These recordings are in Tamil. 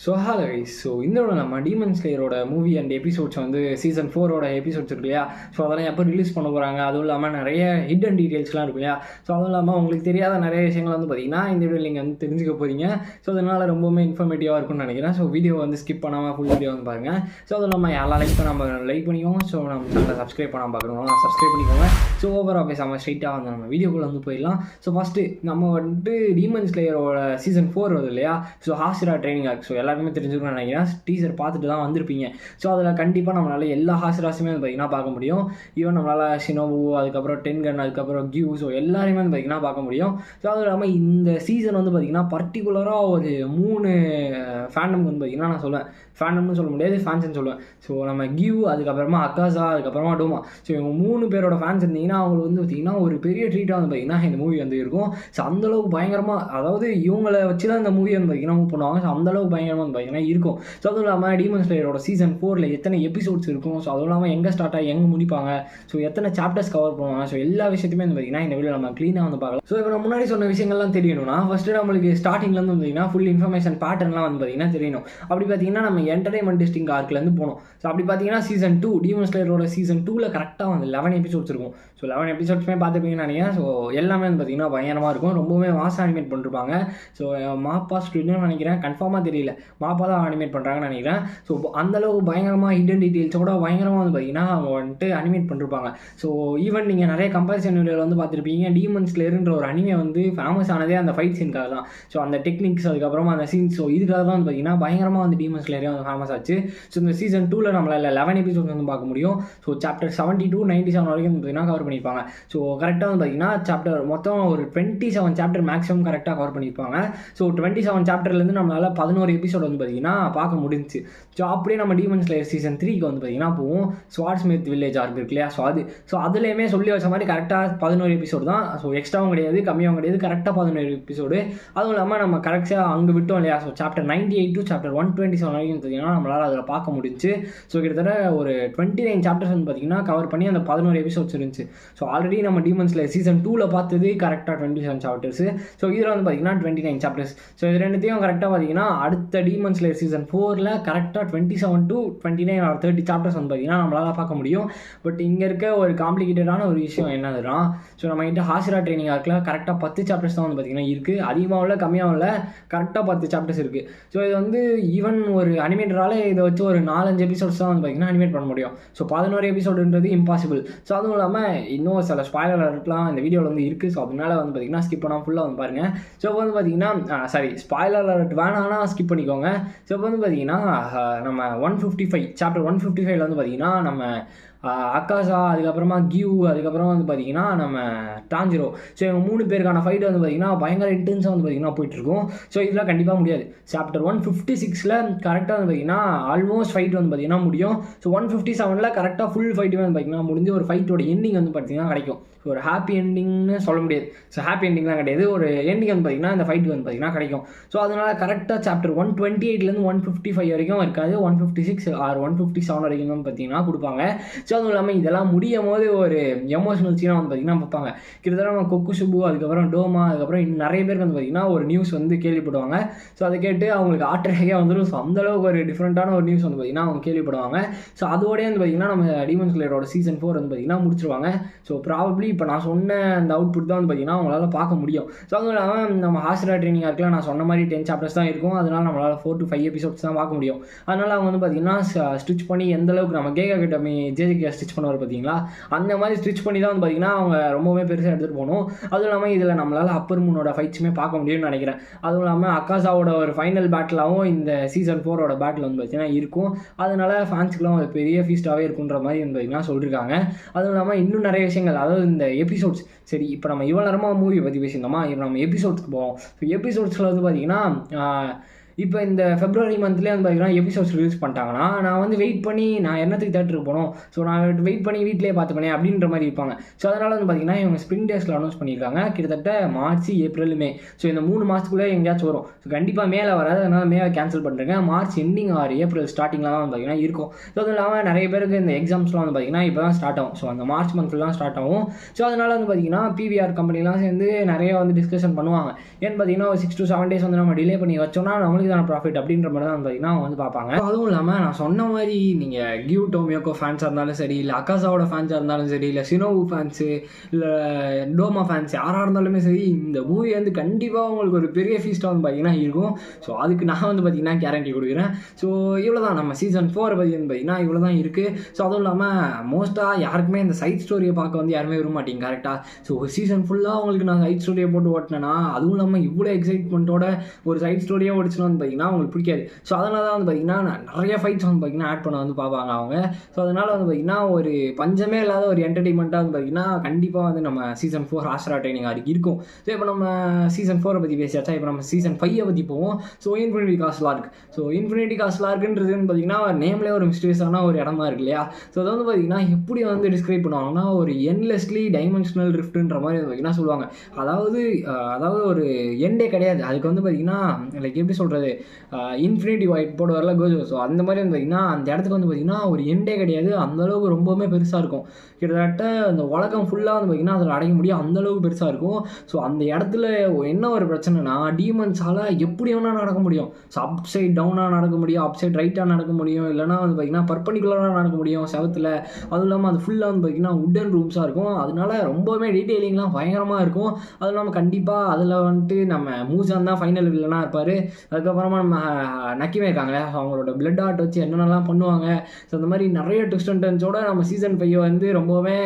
Hello guys. இந்த நம்ம டீமன் ஸ்லேயரோட மூவி அண்ட் எபிசோட்ஸ் வந்து சீசன் 4ஓட எபிசோட்ஸ் இருக்கு இல்லையா? அதெல்லாம் எப்போ ரிலீஸ் பண்ண போகிறாங்க, அதுவும் இல்லாமல் நிறைய ஹிடன் டீட்டெயில்ஸ்லாம் இருக்கு இல்லையா? அதுவும் இல்லாமல் உங்களுக்கு தெரியாத நிறைய விஷயங்கள் வந்து பார்த்தீங்கன்னா இந்த வீடியோ நீங்கள் வந்து தெரிஞ்சுக்க போகிறீங்க. அதனால் ரொம்பவுமே இன்ஃபர்மேட்டிவாக இருக்கும்னு நினைக்கிறேன். வீடியோ வந்து ஸ்கிப் பண்ணாமல் ஃபுல் வீடியோ வந்து பாருங்கள். அதுவும் இல்லாமல் எல்லா நம்ம லைக் பண்ணிக்கோங்க. நம்ம சேனலை சப்ஸ்கிரைப் பண்ணாமல் பார்க்கணும், சப்ஸ்கிரைப் பண்ணிக்கோங்க. ஓவராக பேசாமல் ஸ்ட்ரைட்டாக வந்து நம்ம வீடியோக்குள்ளே வந்து போயிடலாம். ஃபஸ்ட்டு நம்ம வந்துட்டு டீமன் ஸ்லேயரோட சீசன் 4 வருது இல்லையா? ஹாசிரா ட்ரைனிங் ஆர்க் எல்லாருமே தெரிஞ்சுக்கணும்னு நினைக்கிறேன். டீசர் பார்த்துட்டு தான் வந்திருப்பீங்க. அதில் கண்டிப்பாக நம்மளால் எல்லா ஹாசிராஸுமே வந்து பார்த்திங்கன்னா பார்க்க முடியும். ஈவன் நம்மளால் ஷினோபு, அதுக்கப்புறம் டென்கன், அதுக்கப்புறம் கியூ, எல்லாருமே வந்து பார்த்திங்கன்னா பார்க்க முடியும். அதுவும் இல்லாமல் இந்த சீசன் வந்து பார்த்திங்கன்னா பர்டிகுலராக ஒரு 3 ஃபேண்டம்க்கு வந்து பார்த்திங்கன்னா நான் சொல்லுவேன், ஃபேண்டம்னு சொல்ல முடியாது, ஃபேன்ஸ்ன்னு சொல்லுவேன். நம்ம கியூ, அதுக்கப்புறமா அக்காசா, அதுக்கப்புறமா டோமா, இவங்க 3 பேரோட ஃபேன்ஸ் இருந்தீங்கன்னா அவங்களுக்கு வந்து பார்த்திங்கன்னா ஒரு பெரிய ட்ரீட்டாக வந்து பார்த்திங்கன்னா இந்த மூவி வந்து இருக்கும். அந்தளவுக்கு பயங்கரமாக, அதாவது இவங்களை வச்சு தான் இந்த மூவி வந்து பார்த்திங்கன்னா மூவ் பண்ணுவாங்க. அந்தளவுக்கு பயங்கரமாக வந்து பார்த்திங்கன்னா இருக்கும். அதுவும் இல்லாமல் டீமன் ஸ்லேயரோட சீசன் 4 எத்தனை எபிசோட்ஸ் இருக்கும், அதுவும் இல்லாமல் எங்கே ஸ்டார்ட் ஆகி எங்கே முடிப்பாங்க, எத்தனை சாப்டர்ஸ் கவர் பண்ணுவாங்க, எல்லா விஷயத்தையுமே வந்து பார்த்திங்கன்னா இந்த வீடியோ நம்ம க்ளீனாக வந்து பார்க்கலாம். இப்போ நான் முன்னாடி சொன்ன விஷயங்கள்லாம் தெரியணும்னா ஃபஸ்ட்டு நம்மளுக்கு ஸ்டார்டிங்லேருந்து வந்து பார்த்திங்கன்னா ஃபுல் இன்ஃபர்மேஷன் பேட்டர்ன்லாம் வந்து பார்த்திங்கன்னா தெரியணும். அப்படி பார்த்திங்கன்னா நம்ம என்டர்டைன்மெண்ட் டிஸ்டிங் ஆர்க்லேருந்து போனோம். அப்படி பார்த்தீங்கன்னா சீசன் 2 டீமன் ஸ்லேயரோட சீசன் 2ல் கரெக்டாக வந்து 11 எபிசோட்ஸ் இருக்கும். 11 எபிசோட்ஸுமே பார்த்துருப்பீங்கன்னு நினைக்கிறேன். எல்லாமே வந்து பார்த்திங்கன்னா பயங்கரமாக இருக்கும். ரொம்பவே மாசாக அனிமேட் பண்ணிருப்பாங்க. மாப்பா ஸ்டுடியோன்னு நினைக்கிறேன், கன்ஃபார்மாக தெரியல, மாப்பா தான் அனிமேட் பண்ணுறாங்கன்னு நினைக்கிறேன். அந்தளவுக்கு பயங்கரமாக ஹிடன் டீட்டெயில்ஸோட பயங்கரமாக வந்து பார்த்திங்கன்னா அவங்க வந்துட்டு அனிமேட் பண்ணிருப்பாங்க. ஈவன் நீங்கள் நிறைய கம்பேரிசன் வீடியோவில் வந்து பார்த்துருப்பீங்க. டீமன் ஸ்லேயர்ன்ற ஒரு அனிமே வந்து ஃபேமஸ் ஆனதே அந்த ஃபைட் சீனுக்காக தான். அந்த டெக்னிக்ஸ், அதுக்கப்புறமா அந்த சீன்ஸ், இதுக்காக தான் வந்து பார்த்திங்கன்னா பயங்கரமாக வந்து டீமன் ஸ்லேயரே வந்து ஃபேமஸ் ஆச்சு. இந்த சீசன் 2ல் நம்மளால் 11 எபிசோட்ஸ் வந்து பார்க்க முடியும். சாப்டர் 72 97 வரைக்கும் பார்த்தீங்கன்னா கவர் பண்ணியிருப்பாங்க. கரெக்டாக வந்து பார்த்தீங்கன்னா சாப்டர் மொத்தம் ஒரு 27 சாப்டர் மேக்ஸிமம் கரெக்டாக கவர் பண்ணியிருப்பாங்க. 27 சாப்டர்லேருந்து நம்மளால் 11 எபிசோட் வந்து பார்த்தீங்கன்னா பார்க்க முடிஞ்சிச்சு. அப்படியே நம்ம டீமன் ஸ்லேயர் சீசன் 3க்கு வந்து பார்த்தீங்கன்னா போவோம். ஸ்வார்ட்ஸ்மித் வில்லேஜ் ஆர்க் இருக்கு இல்லையா? அதுலேயுமே சொல்லி வச்ச மாதிரி கரெக்டாக 11 எபிசோடு தான். எக்ஸ்ட்ராவும் கிடையாது, கம்மியாகவும் கிடையாது, கரெக்டாக 11 எபிசோடு. அதுவும் இல்லாமல் நம்ம கரெக்டாக அங்கே விட்டோம் இல்லையா? சாப்டர் 98 to சாப்டர் 127 வரைக்கும் பார்த்தீங்கன்னா நம்மளால் அதில் பார்க்க முடிஞ்சு. கிட்டத்தட்ட ஒரு 29 சாப்டர்ஸ் வந்து பார்த்தீங்கன்னா கவர் பண்ணி அந்த 11 எபிசோட்ஸ் இருந்துச்சு. ஆல்ரெடி நம்ம டீமன் ஸ்லேயர் சீசன் 2ல் பார்த்தது கரெக்டாக 27 சாப்டர்ஸ். இதில் வந்து பார்த்தீங்கன்னா 29 சாப்டர்ஸ். இது ரெண்டுத்தையும் கரெக்டாக பார்த்தீங்கன்னா அடுத்த டீமன் ஸ்லேயர் சீசன் 4ல் கரெக்டாக 27 to 29 or 30 சாப்டர்ஸ் வந்து பார்த்தீங்கன்னா நம்மளால் பார்க்க முடியும். பட் இங்கே இருக்க ஒரு காம்ப்ளிகேட்டடான ஒரு விஷயம் என்னதுன்னா, நம்ம கிட்ட ஹாசிரா ட்ரைனிங் ஆர்க்கில் கரெக்டாக 10 சாப்டர்ஸ் தான் வந்து பார்த்தீங்கன்னா இருக்குது. அதிகமாக இல்லை, கம்மியாக இல்லை, கரெக்டாக 10 சாப்டர்ஸ் இருக்குது. இது வந்து ஈவன் ஒரு அனிமேட்டரால் இதை வச்சு ஒரு 4-5 எபிசோட்ஸ் தான் வந்து பார்த்திங்கன்னா அனிமேட் பண்ண முடியும். 11 எபிசோடுன்றது இம்பாசிபிள். அதுவும் இல்லாமல் இன்னும் சில ஸ்பாய்லர் அலர்ட்லாம் இந்த வீடியோவில் வந்து இருக்குது. அதனால வந்து பார்த்திங்கன்னா ஸ்கிப் பண்ணாமல் ஃபுல்லாக வந்து பாருங்கள். இப்போ வந்து பார்த்திங்கன்னா ஸ்பாய்லர் அலர்ட் வேணான்னா ஸ்கிப் பண்ணிக்கோங்க. இப்போ வந்து பார்த்திங்கன்னா நம்ம 155 சாப்டர் 155ல் வந்து பார்த்திங்கன்னா நம்ம அக்காசா, அதுக்கப்புறமா கியூ, அதுக்கப்புறமா வந்து பார்த்திங்கன்னா நம்ம டாஞ்சிரோ, இவங்க 3 பேருக்கான ஃபைட் வந்து பார்த்திங்கன்னா பயங்கர இன்டென்ஸாக வந்து பார்த்திங்கன்னா போயிட்டுருக்கும். இதெல்லாம் கண்டிப்பாக முடியாது. சாப்டர் 156ல் கரெக்டாக வந்து பார்த்திங்கன்னா ஆல்மோஸ்ட் ஃபைட் வந்து பார்த்திங்கன்னா முடியும். 157ல் கரெக்டாக ஃபுல் ஃபைட்டு வந்து பார்த்திங்கன்னா முடிஞ்சு ஒரு ஃபைட்டோட எண்டிங் வந்து பார்த்திங்கன்னா கிடைக்கும். ஒரு ஹாப்பி எண்டிங்னு சொல்ல முடியாது. ஹாப்பி எண்டிங்லாம் கிடையாது, ஒரு எண்டிங் வந்து பார்த்திங்கன்னா இந்த ஃபைட் வந்து பார்த்திங்கன்னா கிடைக்கும். அதனால் கரெக்டாக சாப்டர் 128லேருந்து 155 வரைக்கும் இருக்காது, 156 or 157 வரைக்கும் வந்து பார்த்திங்கன்னா கொடுப்பாங்க. அதுவும் இல்லாமல் இதெல்லாம் முடியும் போது ஒரு எமோஷனல் சீனாக வந்து பார்த்திங்கன்னா பார்ப்பாங்க. கிட்டத்தட்ட நம்ம கொக்குசுபு, அதுக்கப்புறம் டோமா, அதுக்கப்புறம் இன்னும் நிறைய பேருக்கு வந்து பார்த்திங்கன்னா ஒரு நியூஸ் வந்து கேள்விப்படுவாங்க. அதை கேட்டு அவங்களுக்கு ஆட்டரேயாக வந்துடும். அந்தளவுக்கு ஒரு டிஃப்ரெண்ட்டான ஒரு நியூஸ் வந்து பார்த்திங்கன்னா அவங்க கேள்விப்படுவாங்க. அதோடய வந்து பார்த்திங்கன்னா நம்ம டீமன் ஸ்லேயரோட சீசன் 4 வந்து பார்த்திங்கன்னா முடிச்சிருவாங்க. ப்ராபப்ளி இப்போ நான் சொன்ன அந்த அவுட்புட் தான் வந்து பார்த்திங்கன்னா அவங்களால பார்க்க முடியும். அதுவும் இல்லாமல் நம்ம ஹாசிரா ட்ரைனிங் ஆர்க்கில் நான் சொன்ன மாதிரி 10 சாப்டர்ஸ் தான் இருக்கும். அதனால் நம்மளால் 4 to 5 எபிசோட்ஸ் தான் பார்க்க முடியும். அதனால் அவங்க வந்து பார்த்திங்கன்னா ஸ்டிச் பண்ணி எந்தளவுக்கு நம்ம கேகா கிட்ட ஜேஜே ஸ்டிச் பண்ணுவார் பார்த்தீங்களா, அந்த மாதிரி ஸ்டிச் பண்ணி தான் வந்து பார்த்திங்கன்னா அவங்க ரொம்பவே பெருசாக எடுத்துகிட்டு போகணும். அதுவும் இல்லாமல் இதில் நம்மளால் அப்பர் மூனோட ஃபைட்ஸுமே பார்க்க முடியும்னு நினைக்கிறேன். அதுவும் இல்லாமல் அக்காசாவோட ஒரு ஃபைனல் பேட்டிலாகவும் இந்த சீசன் 4ஓட பேட்டில் வந்து பார்த்திங்கன்னா இருக்கும். அதனால் ஃபேன்ஸுக்குலாம் ஒரு பெரிய ஃபீஸ்டாகவே இருக்குன்ற மாதிரி வந்து பார்த்திங்கன்னா சொல்லியிருக்காங்க. அதுவும் இல்லாமல் இன்னும் நிறைய விஷயங்கள், அதாவது இந்த எபிசோட்ஸ், இப்போ நம்ம இவ்வளோ நேரமாக மூவி பற்றி பேசியிருந்தோமா, இப்போ நம்ம எபிசோட்ஸ்க்கு போவோம். எபிசோட்ஸில் வந்து பார்த்திங்கன்னா இப்போ இந்த ஃபெப்ரவரி மந்த்லேயே வந்து பார்த்திங்கன்னா எபிசோட்ஸ் ரிலீஸ் பண்ணிட்டாங்கன்னா நான் வந்து வெயிட் பண்ணி நான் என்னத்துக்கு தேட்டருக்கு போகணும், நான் வெயிட் பண்ணி வீட்டிலே பார்த்துப்பேனே அப்படின்ற மாதிரி இருப்பாங்க. அதனால் வந்து பார்த்திங்கன்னா இவங்க ஸ்ப்ரிங் டேஸில் அனௌன்ஸ் பண்ணியிருக்காங்க. கிட்டத்தட்ட மார்ச், ஏப்ரல், மே, இந்த 3 மாதத்துக்குள்ளே எங்கேயாச்சும் வரும். கண்டிப்பாக மேலே வராது, அதனால் மேலே கேன்சல் பண்ணுறேங்க. மார்ச் எண்டிங் ஆர் ஏப்ரல் ஸ்டார்டிங்கில் தான் வந்து பார்த்திங்கன்னா இருக்கும். அதுவும் இல்லாமல் நிறைய பேருக்கு இந்த எக்ஸாம்ஸ்லாம் வந்து பார்த்திங்கன்னா இப்போ தான் ஸ்டார்ட் ஆகும். அந்த மார்ச் மந்த்தில் தான் ஸ்டார்ட் ஆகும். அதனால் வந்து பார்த்திங்கன்னா பிவிஆர் கம்பெனிலாம் சேர்ந்து நிறைய வந்து டிஸ்கஷன் பண்ணுவாங்க. ஏன்னு பார்த்திங்கன்னா ஒரு 6 to 7 days வந்து நம்ம டிலே பண்ணி வச்சோம்னா நம்மளுக்கு நம்மளுக்கு தானே ப்ராஃபிட் அப்படின்ற மாதிரி தான் பார்த்தீங்கன்னா அவங்க வந்து பார்ப்பாங்க. அதுவும் இல்லாமல் நான் சொன்ன மாதிரி நீங்கள் கியூ டோமியோக்கோ ஃபேன்ஸாக இருந்தாலும் சரி, இல்லை அக்காசாவோட ஃபேன்ஸாக இருந்தாலும் சரி, இல்லை சினோவு ஃபேன்ஸு, இல்லை டோமா ஃபேன்ஸ் யாராக இருந்தாலுமே சரி, இந்த மூவி வந்து கண்டிப்பாக உங்களுக்கு ஒரு பெரிய ஃபீஸ்ட்டாக வந்து பார்த்தீங்கன்னா இருக்கும். ஸோ அதுக்கு நான் வந்து பார்த்தீங்கன்னா கேரண்டி கொடுக்குறேன். ஸோ இவ்வளோ தான் நம்ம சீசன் 4 பற்றி வந்து பார்த்தீங்கன்னா இவ்வளோ தான் இருக்குது. ஸோ அதுவும் இல்லாமல் மோஸ்ட்டாக யாருக்குமே இந்த சைட் ஸ்டோரியை பார்க்க வந்து யாருமே விரும்ப மாட்டீங்க கரெக்டாக. ஸோ சீசன் ஃபுல்லாக உங்களுக்கு நான் சைட் ஸ்டோரியை போட்டு ஓட்டினேன்னா, அதுவும் இல்லாமல் இவ்வளோ எக்ஸைட்மெண்ட்டோட ஒரு சைட் ஸ்டோரியாக ஓடிச்சுன்னா வந்து பார்த்தீங்கன்னா உங்களுக்கு பிடிக்காது. ஸோ அதனால தான் வந்து பார்த்தீங்கன்னா நிறைய ஃபைட்ஸ் வந்து பார்த்தீங்கன்னா ஆட் பண்ண வந்து பார்ப்பாங்க அவங்க. ஸோ அதனால் வந்து பார்த்தீங்கன்னா ஒரு பஞ்சமே இல்லாத ஒரு என்டர்டெயின்மெண்ட்டாக வந்து பார்த்தீங்கன்னா கண்டிப்பாக வந்து நம்ம சீசன் 4 ஆஸ்ட்ரா ட்ரைனிங் அதுக்கு இருக்கும். ஸோ இப்போ நம்ம சீசன் 4 பற்றி பேசியாச்சா, இப்போ நம்ம சீசன் 5 பற்றி போவோம். So infinity castle arc. So infinity castle லார்க்குன்றதுன்னு பார்த்தீங்கன்னா நேம்லேயே ஒரு மிஸ்டீரியஸான ஒரு இடமா இருக்கு இல்லையா. ஸோ அதை வந்து பார்த்தீங்கன்னா எப்படி வந்து டிஸ்கிரைப் பண்ணுவாங்கன்னா ஒரு என்லெஸ்லி டைமென்ஷனல் ரிஃப்ட்ன்ற மாதிரி பார்த்தீங்கன்னா சொல்லுவாங்க. அதாவது ஒரு எண்டே கிடையாது அதுக்கு வந்து பார்த்தீங்கன்னா, லைக் எப்படி சொல்கிறது, இன்ஃபினிட்டி ஒயிட் போட வரல கோஜோ. ஸோ அந்த மாதிரி வந்து பார்த்தீங்கன்னா அந்த இடத்துக்கு வந்து பார்த்தீங்கன்னா ஒரு எண்டே கிடையாது. அந்தளவுக்கு ரொம்பவுமே பெருசாக இருக்கும். கிட்டத்தட்ட அந்த உலகம் ஃபுல்லாக வந்து பார்த்தீங்கன்னா அதில் அடைய முடியும், அந்தளவுக்கு பெருசாக இருக்கும். ஸோ அந்த இடத்துல என்ன ஒரு பிரச்சனைனா, டீமன்ஸால் எப்படி வேணால் நடக்க முடியும். ஸோ அப் சைட் டவுனாக நடக்க முடியும், அப் சைட் ரைட்டாக நடக்க முடியும், இல்லைனா வந்து பார்த்தீங்கன்னா பர்பண்டிகுலராக நடக்க முடியும் செவத்தில். அதுவும் இல்லாமல் அது ஃபுல்லாக வந்து பார்த்தீங்கன்னா உட்டன் ரூம்ஸாக இருக்கும். அதனால ரொம்பவுமே டீட்டெயிலிங்லாம் பயங்கரமாக இருக்கும். அதுவும் இல்லாமல் கண்டிப்பாக அதில் வந்துட்டு நம்ம மூசான் தான் ஃபைனல் வில்லனாக இருப்பார். அதுக்கப்புறமா நம்ம நக்கிமே இருக்காங்களே, அவங்களோட பிளட் ஆர்ட் வச்சு என்னென்னலாம் பண்ணுவாங்க. ஸோ அந்த மாதிரி நிறைய ட்விஸ்ட் அண்ட் டர்ன்ஸோட நம்ம சீசன் 5 வந்து ரொம்பவே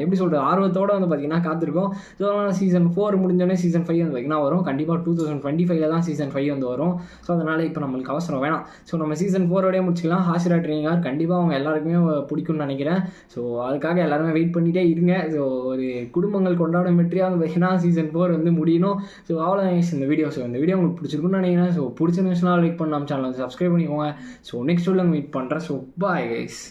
எப்படி சொல்கிறது ஆர்வத்தோடு வந்து பார்த்திங்கன்னா காத்திருக்கோம். ஸோ சீசன் 4 முடிஞ்சோடனே சீசன் 5 வந்து பார்த்திங்கன்னா வரும். கண்டிப்பாக 2025 தான் சீசன் 5 வந்து வரும். ஸோ அதனால் இப்போ நம்மளுக்கு அவசரம் வேணாம். ஸோ நம்ம சீசன் 4 முடிச்சிக்கலாம். ஆஸ்ட்ரா ட்ரைனிங் ஆர்க் கண்டிப்பாக அவங்க எல்லாருக்குமே பிடிக்கும்னு நினைக்கிறேன். ஸோ அதுக்காக எல்லாருமே வெயிட் பண்ணிகிட்டே இருங்க. ஸோ ஒரு குடும்பங்கள் கொண்டாடும் வெற்றியாக வந்து பார்த்திங்கன்னா சீசன் 4 வந்து முடியணும். ஸோ அவ்வளோ இந்த வீடியோ. ஸோ இந்த வீடியோ உங்களுக்கு பிடிச்சிருக்குன்னு நினைக்கிறேன். ஸோ பிடிச்சிருந்துச்சுன்னா லைக் பண்ண நம்ம சேனல் சப்ஸ்கிரைப் பண்ணிக்கோங்க. ஸோ நெக்ஸ்ட் வீடியோவில் மீட் பண்ணுறேன். So bye guys.